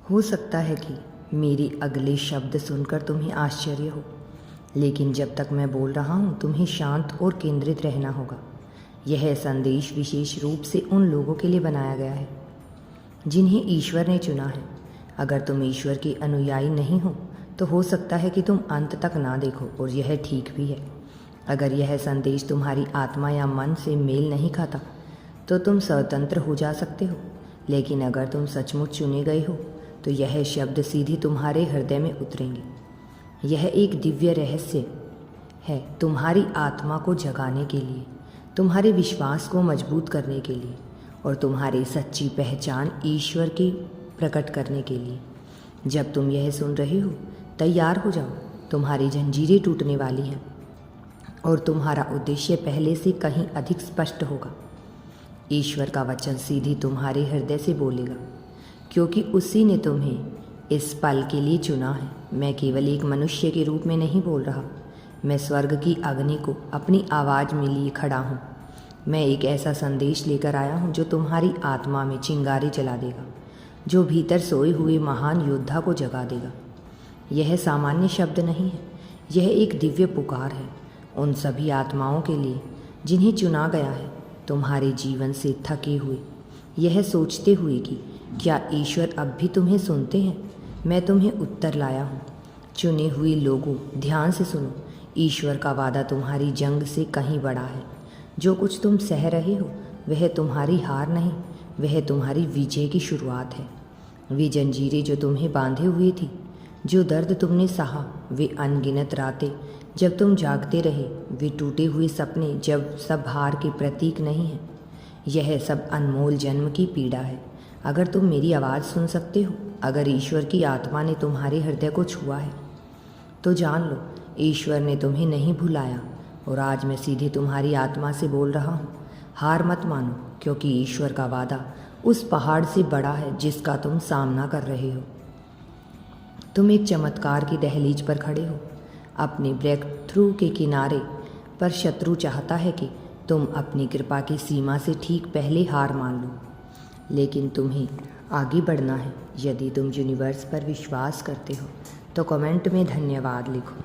हो सकता है कि मेरे अगले शब्द सुनकर तुम्हें आश्चर्य हो, लेकिन जब तक मैं बोल रहा हूँ तुम्हें शांत और केंद्रित रहना होगा। यह संदेश विशेष रूप से उन लोगों के लिए बनाया गया है जिन्हें ईश्वर ने चुना है। अगर तुम ईश्वर के अनुयायी नहीं हो तो हो सकता है कि तुम अंत तक ना देखो, और यह ठीक भी है। अगर यह संदेश तुम्हारी आत्मा या मन से मेल नहीं खाता तो तुम स्वतंत्र हो जा सकते हो, लेकिन अगर तुम सचमुच चुने गए हो तो यह शब्द सीधे तुम्हारे हृदय में उतरेंगे। यह एक दिव्य रहस्य है, तुम्हारी आत्मा को जगाने के लिए, तुम्हारे विश्वास को मजबूत करने के लिए और तुम्हारी सच्ची पहचान ईश्वर की प्रकट करने के लिए। जब तुम यह सुन रहे हो तैयार हो जाओ, तुम्हारी जंजीरें टूटने वाली हैं और तुम्हारा उद्देश्य पहले से कहीं अधिक स्पष्ट होगा। ईश्वर का वचन सीधे तुम्हारे हृदय से बोलेगा, क्योंकि उसी ने तुम्हें इस पल के लिए चुना है। मैं केवल एक मनुष्य के रूप में नहीं बोल रहा, मैं स्वर्ग की अग्नि को अपनी आवाज़ में लिए खड़ा हूँ। मैं एक ऐसा संदेश लेकर आया हूँ जो तुम्हारी आत्मा में चिंगारी जला देगा, जो भीतर सोए हुए महान योद्धा को जगा देगा। यह सामान्य शब्द नहीं है, यह एक दिव्य पुकार है उन सभी आत्माओं के लिए जिन्हें चुना गया है, तुम्हारे जीवन से थके हुए, यह सोचते हुए कि क्या ईश्वर अब भी तुम्हें सुनते हैं। मैं तुम्हें उत्तर लाया हूँ। चुने हुए लोगों, ध्यान से सुनो, ईश्वर का वादा तुम्हारी जंग से कहीं बड़ा है। जो कुछ तुम सह रहे हो वह तुम्हारी हार नहीं, वह तुम्हारी विजय की शुरुआत है। वे जंजीरें जो तुम्हें बांधे हुए थी, जो दर्द तुमने सहा, वे अनगिनत रातें जब तुम जागते रहे, वे टूटे हुए सपने जब सब हार के प्रतीक नहीं हैं, यह सब अनमोल जन्म की पीड़ा है। अगर तुम मेरी आवाज़ सुन सकते हो, अगर ईश्वर की आत्मा ने तुम्हारे हृदय को छुआ है, तो जान लो ईश्वर ने तुम्हें नहीं भुलाया। और आज मैं सीधे तुम्हारी आत्मा से बोल रहा हूँ, हार मत मानो, क्योंकि ईश्वर का वादा उस पहाड़ से बड़ा है जिसका तुम सामना कर रहे हो। तुम एक चमत्कार की दहलीज पर खड़े हो, अपने ब्रेक थ्रू के किनारे पर। शत्रु चाहता है कि तुम अपनी कृपा की सीमा से ठीक पहले हार मान लो, लेकिन तुम्हें आगे बढ़ना है। यदि तुम यूनिवर्स पर विश्वास करते हो तो कमेंट में धन्यवाद लिखो।